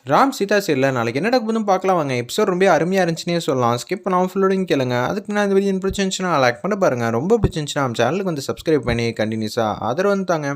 ராம் சீதா சீரியல்ல நாளைக்கு என்ன நடக்க போதுன்னு பார்க்கலாம் வாங்க. எபிசோட் ரொம்ப அருமையா இருந்துச்சுன்னே சொல்லலாம். ஸ்கிப் பண்ணாம ஃபுல்லோடையும் கேளுங்க. அதுக்கு முன்னாடி இந்த வீடியோ பிடிச்சிருந்துச்சுன்னா லைக் பண்ணி பாருங்க. ரொம்ப பிடிச்சிருந்துச்சுன்னா நம்ம சேனலுக்கு வந்து சப்ஸ்கிரைப் பண்ணி கண்டினியூஸா ஆதரவு வந்துட்டாங்க.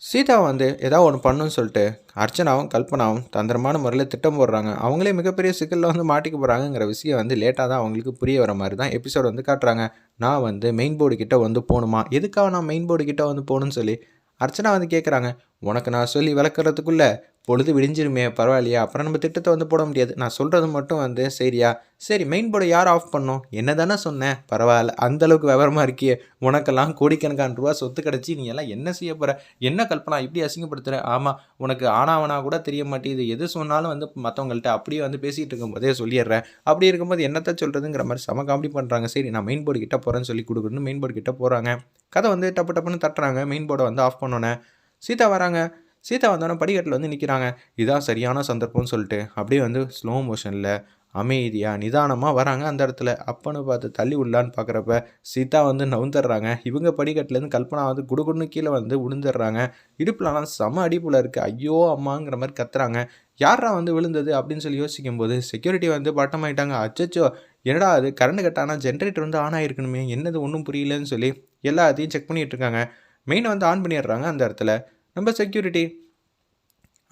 சீதா வந்து ஏதாவது ஒன்று பண்ணணும்னு சொல்லிட்டு அர்ச்சனாவும் கல்பனாவும் தந்திரமான முறையில் திட்டம் போடுறாங்க. அவங்களே மிகப்பெரிய சிக்கலில் வந்து மாட்டிக்க போகிறாங்கங்கிற விஷயம் வந்து லேட்டாக தான் அவங்களுக்கு புரிய வர மாதிரி தான் எபிசோட் வந்து காட்டுறாங்க. நான் வந்து மெயின் போர்டு கிட்ட வந்து போகணுமா, எதுக்காக நான் மெயின் போர்டு கிட்ட வந்து போகணும்னு சொல்லி அர்ச்சனா வந்து கேட்குறாங்க. உனக்கு நான் சொல்லி விளக்குறதுக்குள்ள பொழுது விடிஞ்சிருமே, பரவாயில்லையா, அப்புறம் நம்ம திட்டத்தை வந்து போட முடியாது. நான் சொல்கிறது மட்டும் வந்து சரியா, சரி மெயின் போர்டை யார் ஆஃப் பண்ணணும், என்ன தானே சொன்னேன், பரவாயில்ல, அந்தளவுக்கு விவரமாக இருக்கியே, உனக்கெல்லாம் கோடிக்கணக்கான ரூபா சொத்து கிடச்சி நீ எல்லாம் என்ன செய்ய போகிற, என்ன கல்பனா இப்படி அசிங்கப்படுத்துகிற, ஆமாம் உனக்கு ஆனாவனா கூட தெரிய மாட்டேங்குது, எது சொன்னாலும் வந்து மற்றவங்கள்ட்ட அப்படியே வந்து பேசிகிட்டு இருக்கும்போதே சொல்லிடுறேன், அப்படி இருக்கும்போது என்னத்தை சொல்கிறதுங்கிற மாதிரி செம காமெடி பண்ணுறாங்க. சரி நான் மெயின் போர்டு கிட்ட போகிறேன்னு சொல்லி கொடுக்குறேன்னு மெயின் போர்டு கிட்ட போகிறாங்க. கதை வந்து டப்பு டப்புன்னு தட்டுறாங்க. மெயின் போர்டை வந்து ஆஃப் பண்ணோன்னே சீதா வராங்க. சீதா வந்தோடனே படிக்கட்டில் வந்து நிற்கிறாங்க. இதான் சரியான சந்தர்ப்பம்னு சொல்லிட்டு அப்படியே வந்து ஸ்லோ மோஷனில் அமைதியாக நிதானமாக வராங்க அந்த இடத்துல. அப்பன்னு பார்த்து தள்ளி விடலான்னு பார்க்குறப்ப சீதா வந்து நவுந்துடுறாங்க. இவங்க படிக்கட்டுலேருந்து கல்பனா வந்து குடுகுடுன்னு கீழே வந்து விழுந்துடுறாங்க. இடுப்புலலாம் செம அடிப்புல இருக்குது. ஐயோ அம்மாங்கிற மாதிரி கத்துறாங்க. யாரா வந்து விழுந்தது அப்படின்னு சொல்லி யோசிக்கும் போது செக்யூரிட்டி வந்து பட்டமாயிட்டாங்க. அச்சச்சோ என்னடா அது, கரண்ட் கட் ஆனால் ஜென்ரேட்டர் வந்து ஆன் ஆகிருக்கணுமே, என்னது ஒன்றும் புரியலன்னு சொல்லி எல்லாத்தையும் செக் பண்ணிகிட்டு இருக்காங்க. மெயினை வந்து ஆன் பண்ணிடுறாங்க அந்த இடத்துல நம்ம செக்யூரிட்டி.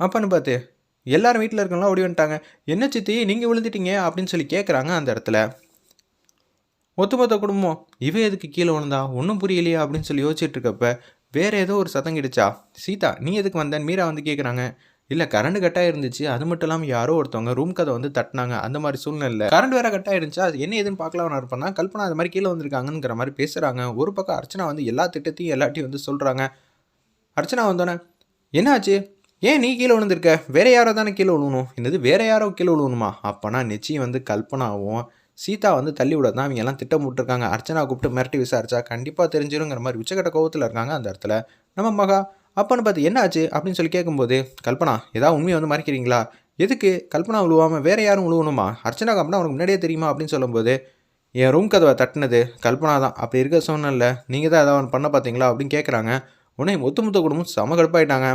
அப்பன்னு பார்த்து எல்லாரும் வீட்டில் இருக்கவங்களாம் ஓடி வந்துட்டாங்க. என்ன சித்தி நீங்கள் விழுந்துட்டீங்க அப்படின்னு சொல்லி கேட்குறாங்க அந்த இடத்துல. ஒத்துமொத்த குடும்பம் இவ எதுக்கு கீழே விழுந்தா ஒன்றும் புரியலையா அப்படின்னு சொல்லி யோசிச்சுட்டு இருக்கப்ப வேறு ஏதோ ஒரு சத்தம் கிடுச்சா. சீதா நீ எதுக்கு வந்தேன் மீரா வந்து கேட்குறாங்க. இல்லை கரண்ட் கட்டாக இருந்துச்சு, அது மட்டும் இல்லாமல் யாரோ ஒருத்தவங்க ரூம் கதை வந்து தட்டினாங்க, அந்த மாதிரி சூழ்நிலை கரண்ட் வேறு கட்டாக இருந்துச்சா, அது என்ன ஏதுன்னு பார்க்கலாம் இருப்பேன்னா கல்பனா அது மாதிரி கீழே வந்திருக்காங்கிற மாதிரி பேசுகிறாங்க. ஒரு பக்கம் அர்ச்சனா வந்து எல்லா திட்டத்தையும் எல்லாத்தையும் வந்து சொல்கிறாங்க. அர்ச்சனா வந்தோன்னே என்னாச்சு, ஏன் நீ கீழே விழுந்திருக்க, வேற யாரோ தானே கீழே விழுவணும், என்னது வேற யாரோ கீழே விழுவணுமா, அப்போனா நிச்சயம் வந்து கல்பனாவும் சீதா வந்து தள்ளி விட தான் அவங்க எல்லாம் திட்டம் விட்டுருக்காங்க. அர்ச்சனா கூப்பிட்டு மிரட்டி விசாரிச்சா கண்டிப்பாக தெரிஞ்சிருங்கிற மாதிரி உச்சக்கட்ட கோவத்தில் இருக்காங்க அந்த இடத்துல நம்ம மகா. அப்பன்னு பார்த்து என்ன ஆச்சு அப்படின்னு சொல்லி கேட்கும்போது கல்பனா ஏதாவது உண்மையை வந்து மறைக்கிறீங்களா, எதுக்கு கல்பனா விழுவாமல் வேற யாரும் விழுவணுமா, அர்ச்சனா கம்பனா உனக்கு முன்னாடியே தெரியுமா அப்படின்னு சொல்லும்போது என் ரூம் கதவை தட்டினது கல்பனா தான், அப்படி இருக்க சொன்னல நீங்கள் தான் ஏதாவது பண்ண பார்த்தீங்களா அப்படின்னு கேட்குறாங்க. உடனே ஒத்துமொத்த குடும்பம் செம கடுப்பாயிட்டாங்க.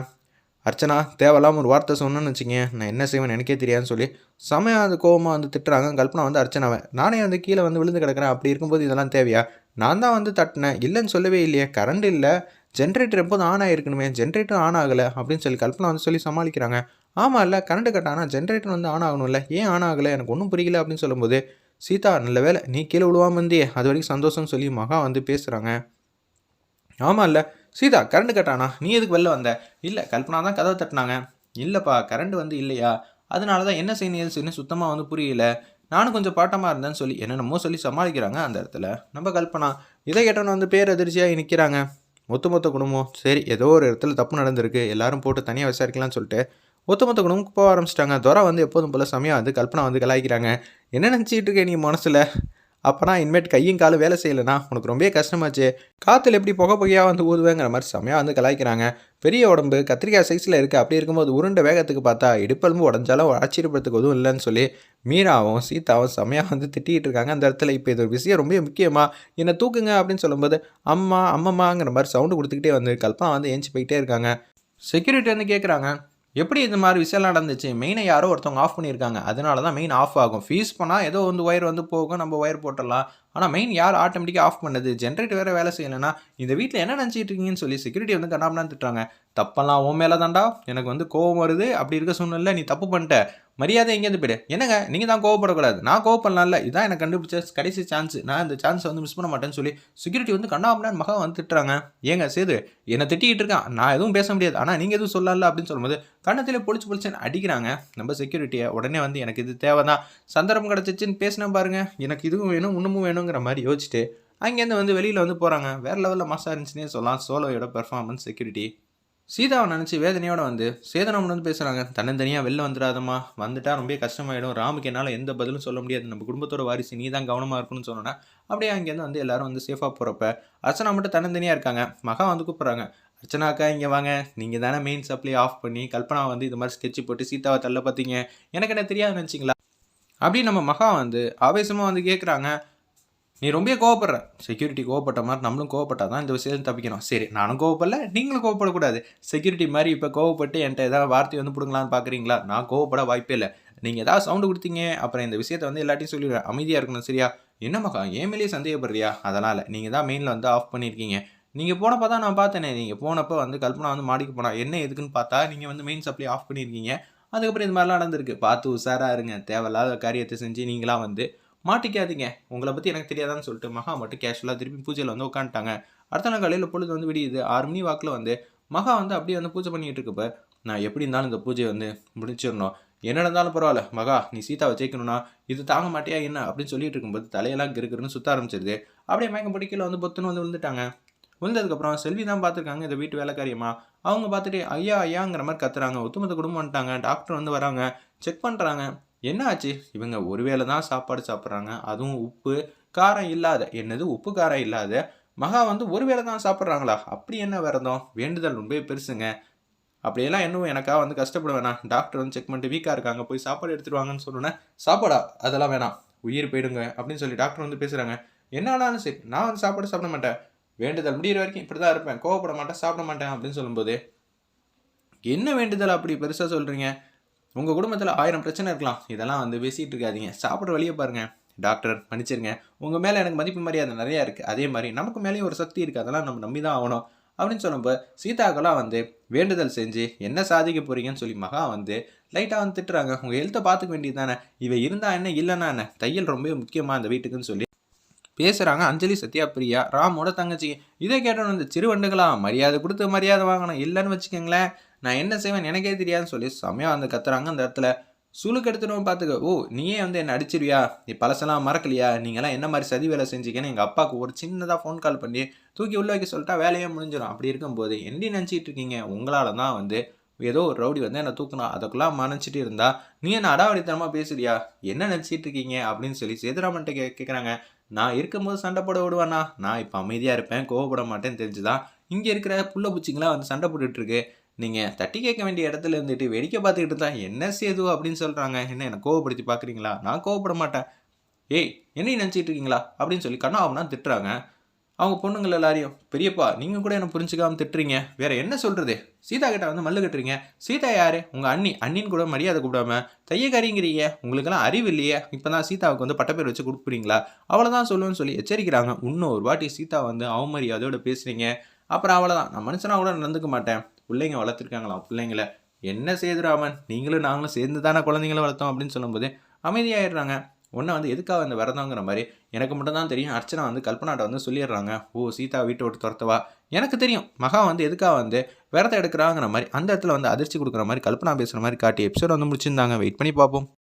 அர்ச்சனா தேவையில்லாமல் ஒரு வார்த்தை சொன்னேன்னு வச்சுங்க, நான் என்ன செய்வேன்னு எனக்கே தெரியாதுன்னு சொல்லி செமையாக அது கோவமாக வந்து திட்டுறாங்க. கல்பனா வந்து அர்ச்சனாவை நானே வந்து கீழே வந்து விழுந்து கிடக்கிறேன், அப்படி இருக்கும்போது இதெல்லாம் தேவையா, நான் தான் வந்து தட்டினேன், இல்லைன்னு சொல்லவே இல்லையே, கரண்ட் இல்லை, ஜென்ரேட்டர் எப்போதும் ஆன் ஆகிருக்கணுமே, ஜென்ரேட்டர் ஆன் ஆகலை அப்படின்னு சொல்லி கல்பனா வந்து சொல்லி சமாளிக்கிறாங்க. ஆமாம் இல்லை கரண்ட் கட் ஆனால் ஜென்ரேட்டர் வந்து ஆன் ஆகணும்ல, ஏன் ஆன் ஆகலை எனக்கு ஒன்றும் புரியல அப்படின்னு சொல்லும்போது சீதா நல்ல வேலை நீ கீழே விழுவாமல் இருந்தியே, அது வரைக்கும் சந்தோஷம்னு சொல்லி மகா வந்து பேசுகிறாங்க. ஆமாம் இல்லை சீதா கரண்ட் கட்டானா நீ எதுக்கு வெளில வந்த, இல்லை கல்பனா தான் கதவை தட்டினாங்க, இல்லைப்பா கரண்ட் வந்து இல்லையா, அதனால தான் என்ன செய்யணும் ஏது செய்யணும் சுத்தமாக வந்து புரியல, நானும் கொஞ்சம் பாட்டமாக இருந்தேன்னு சொல்லி என்னென்னமோ சொல்லி சமாளிக்கிறாங்க அந்த இடத்துல நம்ம கல்பனா. இதை கேட்டோன்னு வந்து பேரதிர்ச்சியாக நிற்கிறாங்க. மொத்த குடும்பம் சரி ஏதோ ஒரு இடத்துல தப்பு நடந்திருக்கு, எல்லாரும் போட்டு தனியாக விசாரிக்கலாம்னு சொல்லிட்டு ஒத்துமொத்த குடும்பம் போக ஆரம்பிச்சிட்டாங்க. துரை வந்து எப்போதும் போல் சமயம் வந்து கல்பனா வந்து கலாய்க்கிறாங்க. என்ன நினச்சிட்டு இருக்கேன் நீ மனசில், அப்போனா இனிமேட் கையும் காலும் வேலை செய்யலைனா உனக்கு ரொம்பவே கஷ்டமாச்சு, காற்றுல எப்படி புகை புகையாக வந்து ஊதுவேங்கிற மாதிரி செமையாக வந்து கலாய்க்கிறாங்க. பெரிய உடம்பு கத்திரிக்காய் சைஸில் இருக்குது, அப்படி இருக்கும்போது உருண்டை வேகத்துக்கு பார்த்தா இடுப்பெலும்பு உடஞ்சாலும் ஆச்சரியப்படுறதுக்கு எதுவும் இல்லைன்னு சொல்லி மீராவும் சீதாவும் செமையாக வந்து திட்டிகிட்டு இருக்காங்க அந்த இடத்துல. இப்போ இது ஒரு விஷயம் ரொம்ப முக்கியமாக என்னை தூக்குங்க அப்படின்னு சொல்லும்போது அம்மா அம்மம்மாங்கிற மாதிரி சவுண்டு கொடுத்துக்கிட்டே வந்து கல்பனா வந்து ஏஞ்சி போயிட்டே இருக்காங்க. செக்யூரிட்டி வந்து கேட்குறாங்க எப்படி இந்த மாதிரி விஷயம் நடந்துச்சு, மெயினை யாரோ ஒருத்தவங்க ஆஃப் பண்ணியிருக்காங்க, அதனால தான் மெயின் ஆஃப் ஆகும், ஃபீஸ் பண்ணால் ஏதோ வந்து ஒயர் வந்து போகும், நம்ம ஒயர் போட்டுடலாம், ஆனால் மெயின் யார் ஆட்டோமேட்டிக்காக ஆஃப் பண்ணது, ஜென்ரேட்டர் வேறு வேலை செய்யலைன்னா இந்த வீட்டில் என்ன நினச்சிட்டு இருக்கீங்கன்னு சொல்லி செக்யூரிட்டி வந்து கண்ணாமண்ணான்னு திட்டுறாங்க. தப்பெல்லாம் உன் மேலே தான்டா, எனக்கு வந்து கோவம் வருது, அப்படி இருக்க சூழ்நிலை நீ தப்பு பண்ணிட்ட, மரியாதை எங்கேருந்து போய்டு, என்னங்க நீங்கள் தான் கோவப்படக்கூடாது, நான் கோவப்படலாம்ல, இதான் எனக்கு கண்டுபிடிச்ச கடைசி சான்ஸ், நான் இந்த சான்ஸை வந்து மிஸ் பண்ண மாட்டேன்னு சொல்லி செக்யூரிட்டி வந்து கண்ணாமண்ணான்னு மகன் வந்து திட்டுறாங்க. ஏங்க சேது என்னை திட்டிகிட்டு இருக்கான், நான் எதுவும் பேச முடியாது, ஆனால் நீங்கள் எதுவும் சொல்லல அப்படின்னு சொல்லும்போது கண்ணத்திலே பொழிச்சுன்னு அடிக்கிறாங்க நம்ம செக்யூரிட்டியை. உடனே வந்து எனக்கு இது தேவை தான், சந்தர்ப்பம் கிடச்சிச்சின்னு பேசினேன் பாருங்க, எனக்கு இதுவும் வேணும் இன்னமும் வேணுங்கிற மாதிரி யோசிச்சுட்டு அங்கேருந்து வந்து வெளியில் வந்து போகிறாங்க. வேறு லெவலில் மாசா இருந்துச்சுன்னே சொல்லலாம் சோலோயோட பெர்ஃபார்மன்ஸ். செக்யூரிட்டி சீதாவை நினச்சி வேதனையோடு வந்து சேதனம் வந்து பேசுகிறாங்க. தன்னந்தனியாக வெளில வந்துடாதம்மா, வந்துட்டால் ரொம்ப கஷ்டமாயிடும், ராமுக்கு என்னால் எந்த பதிலும் சொல்ல முடியாது, நம்ம குடும்பத்தோட வாரிசு நீ தான் கவனமாக இருக்கணும்னு சொன்னோன்னா அப்படியே அங்கேருந்து வந்து எல்லாரும் வந்து சேஃபாக போகிறப்ப அர்ச்சனா மட்டும் தன்னந்தனியாக இருக்காங்க. மகா வந்து கூப்பிட்றாங்க, அர்ச்சனாக்கா இங்கே வாங்க, நீங்கள் தானே மெயின் சப்ளை ஆஃப் பண்ணி கல்பனா வந்து இது மாதிரி ஸ்கெட்ச் போட்டு சீதாவை தள்ள பார்த்தீங்க, எனக்கு என்ன தெரியாது நினச்சிங்களா அப்படின்னு நம்ம மகா வந்து ஆவேசமாக வந்து கேட்குறாங்க. நீ ரொம்ப கோவப்படுற. செக்யூரிட்டி கோவப்பட்ட மாரி நம்மளும் கோவப்பட்டா தான் இந்த விஷயத்துல தப்பிக்கணும். சரி நானும் கோவப்படல, நீங்களும் கோவப்படக்கூடாது. செக்யூரிட்டி மாரி இப்ப கோவப்பட்டு என்ட்ட ஏதாவது வார்த்தை வந்து புடுங்கலான்னு பார்க்குறீங்களா? நான் கோவப்பட வாய்ப்பே இல்ல. நீங்க ஏதாவது சவுண்ட் குடுத்தீங்க, அப்புறம் இந்த விஷயத்த வந்து எல்லார்ட்டயும் சொல்லிருவேன். அமைதியா இருக்கணும் சரியா? என்ன மகா என் மேலயே சந்தேகப்படுறியா? அதனால நீங்க தான் மெயின்ல வந்து ஆஃப் பண்ணியிருக்கீங்க. நீங்க போனப்ப தான் நான் பார்த்தேனே. நீங்க போனப்ப வந்து கல்பனா வந்து மாடிக்கு போனா. என்ன எதுக்குன்னு பார்த்தா, நீங்க வந்து மெயின் சப்ளை ஆஃப் பண்ணியிருக்கீங்க. அதுக்கப்புறம் இது மாரிலாம் நடந்திருக்கு. பார்த்து உஷாரா இருங்க. தேவையில்லாத காரியத்த செஞ்சு நீங்களா வந்து மாட்டிக்காதீங்க. உங்கள பத்தி எனக்கு தெரியாதான்னு சொல்லிட்டு மகா மட்டும் கேஷுவலா திருப்பி பூஜையில வந்து உட்காந்துட்டாங்க. அடுத்த நாள் காலையில பொழுது வந்து விடியுது. 6 மணி வாக்குல வந்து மகா வந்து அப்படியே வந்து பூஜை பண்ணிட்டு இருக்கப்ப, நான் எப்படி இருந்தாலும் இந்த பூஜைய வந்து முடிச்சிரணும். என்ன நடந்தாலும் பரவால்ல. மகா நீ சீதாவ ஜெயிக்கணும்னா, இது தாங்க மாட்டியா என்ன? அப்படின்னு சொல்லிட்டு இருக்கும்போது தலையெல்லாம் கிறுகிறுன்னு சுத்த ஆரம்பிச்சிருது. அப்படியே மயக்கம் போட்டு கீழ வந்து பொத்துன்னு வந்து விழுந்துட்டாங்க. விழுந்ததுக்கப்புறம் செல்வி தான் பார்த்துருக்காங்க இந்த வீட்டு வேலைக்காரியம்மா. அவங்க பார்த்துட்டு ஐயா! ஐயாங்கிற மாரி கத்துறாங்க. ஒட்டுமொத்த குடும்பம் வந்துட்டாங்க. டாக்டர் வந்து வராங்க. செக் பண்றாங்க. என்ன ஆச்சு? இவங்க ஒரு வேள தான் சாப்பாடு சாப்பிடுறாங்க. அதுவும் உப்பு, காரம் இல்லாத. என்னது உப்பு, காரம் இல்லாத. மகா வந்து ஒரு வேள தான் சாப்பிடுறாங்களா? அப்படி என்ன விரதம்? வேண்டுதல் ரொம்பவே பெருசுங்க. அப்படியெல்லாம் இன்னும் எனக்கா வந்து கஷ்டப்பட வேணாம். டாக்டர் வந்து செக் பண்ணிட்டு வீக்கா இருக்காங்க. போய் சாப்பாடு எடுத்துட்டு வாங்கன்னு சொன்னோனே, சாப்பாடா? அதெல்லாம் வேணாம். உயிர் போயிடுங்க அப்படின்னு சொல்லி டாக்டர் வந்து பேசுறாங்க. என்ன ஆனாலும் சரி, நான் வந்து சாப்பாடு சாப்பிட மாட்டேன். வேண்டுதல் முடியிற வரைக்கும் இப்படி தான் இருப்பேன். கோவப்பட மாட்டேன், சாப்பிட மாட்டேன் அப்படின்னு சொல்லும்போது, என்ன வேண்டுதல் அப்படி பெருசா சொல்றீங்க? உங்க குடும்பத்தில 1000 பிரச்சனை இருக்கலாம். இதெல்லாம் வந்து பேசிட்டு இருக்காதீங்க. சாப்பிடுற வழிய பாருங்க. டாக்டர் மன்னிச்சிருங்க. உங்க மேல எனக்கு மதிப்பு மரியாதை நெறையா இருக்கு. அதே மாரி நமக்கு மேலயும் ஒரு சக்தி இருக்கு. அதெல்லாம் நம்ம நம்பி தான் ஆவணும். அப்படின்னு சொல்லும்போது, சீதாக்கெல்லாம் வந்து வேண்டுதல் செஞ்சு என்ன சாதிக்க போறீங்கன்னு சொல்லி மகா வந்து லைட்டா வந்து திட்டுறாங்க. உங்க ஹெல்த்த பார்த்துக்க வேண்டியது தானே. இவ இருந்தா என்ன, இல்லன்னா என்ன? தையல் ரொம்பவே முக்கியமா இந்த வீட்டுக்குன்னு சொல்லி பேசுறாங்க அஞ்சலி, சத்யா, பிரியா, ராமோட தங்கச்சி. இதை கேட்டோன்னே இந்த சிறு வண்டுகளா மரியாதை குடுத்து மரியாதை வாங்கணும். இல்லன்னு வச்சுக்கங்களேன், நான் என்ன செய்வேன்னு எனக்கே தெரியாதுன்னு சொல்லி செமையா வந்து கத்துறாங்க அந்த இடத்துல. சுளுக்கு எடுத்துடுவேன் பார்த்துக்க. ஓ! நீயே வந்து என்ன அடிச்சிருவியா? நீ பழசெல்லாம் மறக்கலையா? நீங்கலாம் என்ன மாரி சதி வேலை செஞ்சீங்கன்னு எங்க அப்பாவுக்கு ஒரு சின்னதா ஃபோன் கால் பண்ணி தூக்கி உள்ள வைக்க சொல்லிட்டா வேலையே முடிஞ்சிரும். அப்படி இருக்கும்போது என்னடி நெனச்சிட்டு இருக்கீங்க? உங்களால தான் வந்து ஏதோ ஒரு ரவுடி வந்து என்ன தூக்குனான். அதுக்கெல்லாம் மனச்சிட்டு இருந்தா, நீ என்ன அடாவடித்தனமா பேசுறியா? என்ன நெனச்சிட்டு இருக்கீங்க? அப்படின்னு சொல்லி சேதுராமன்ட்ட கேட்குறாங்க. நான் இருக்கும்போது சண்டை போட விடுவேனா? நான் இப்ப அமைதியா இருப்பேன். கோவப்பட மாட்டேன்னு தெரிஞ்சுதான், இங்க இருக்கிற புள்ள பூச்சிங்கலாம் வந்து சண்டை போட்டுட்டு இருக்கு. நீங்க தட்டி கேட்க வேண்டிய இடத்துல இருந்துட்டு வேடிக்கை பார்த்துக்கிட்டு இருந்தா, "என்ன சேது?" அப்படின்னு சொல்றாங்க. என்ன என்ன கோவப்படுத்தி பார்க்குறீங்களா? நான் கோவப்பட மாட்டேன். "ஏய்! என்னைய நினைச்சிட்டு இருக்கீங்களா?" அப்படின்னு சொல்லி கன்னாபின்னான்னு திட்டுறாங்க. அவங்க பொண்ணுங்கள எல்லாரையும், "பெரியப்பா நீங்க கூட என்ன புரிஞ்சுக்காம திட்டுறீங்க. வேற என்ன சொல்றது? சீதா கிட்ட வந்து மல்லு கட்டுறீங்க. சீதா யாரு? உங்க அண்ணி. அண்ணின்னு கூட மரியாதை கூப்பிடாம தையக்காரிங்கிறீங்க. உங்களுக்கெல்லாம் அறிவு இல்லையே. இப்பதான் சீதாவுக்கு வந்து பட்டப்பேர் வச்சு கூப்பிடுறீங்களா? அவ்வளவுதான் சொல்லுவேன்னு" சொல்லி எச்சரிக்கிறாங்க. இன்னொரு வாட்டி சீதா வந்து அவமரியாதையோட பேசுறீங்க, அப்புறம் அவ்வளவுதான். நான் மனுஷனா கூட நடந்துக்க மாட்டேன். புள்ளைங்க வளர்த்துருக்காங்களாம் புள்ளைங்கள. என்ன சேதுராமன், நீங்களும் நாங்களும் சேர்ந்து தானே குழந்தைங்கள வளர்த்தோம் அப்படின்னு சொல்லும்போது அமைதியாயிடுறாங்க. உன்ன வந்து எதுக்காக இந்த விரதங்கிற மாரி எனக்கு மட்டும் தான் தெரியும். அர்ச்சனா வந்து கல்பனாட்ட வந்து சொல்லிடுறாங்க. ஓ! சீதா வீட்ட விட்டு தொரத்தவா? எனக்கு தெரியும். மகா வந்து எதுக்காக வந்து விரதம் எடுக்குறாங்கிற மாரி அந்த இடத்துல வந்து அதிர்ச்சி குடுக்குற மாரி கல்பனா பேசுற மாரி காட்டி எபிசோட் வந்து முடிச்சிருந்தாங்க. வெயிட் பண்ணி பார்ப்போம்.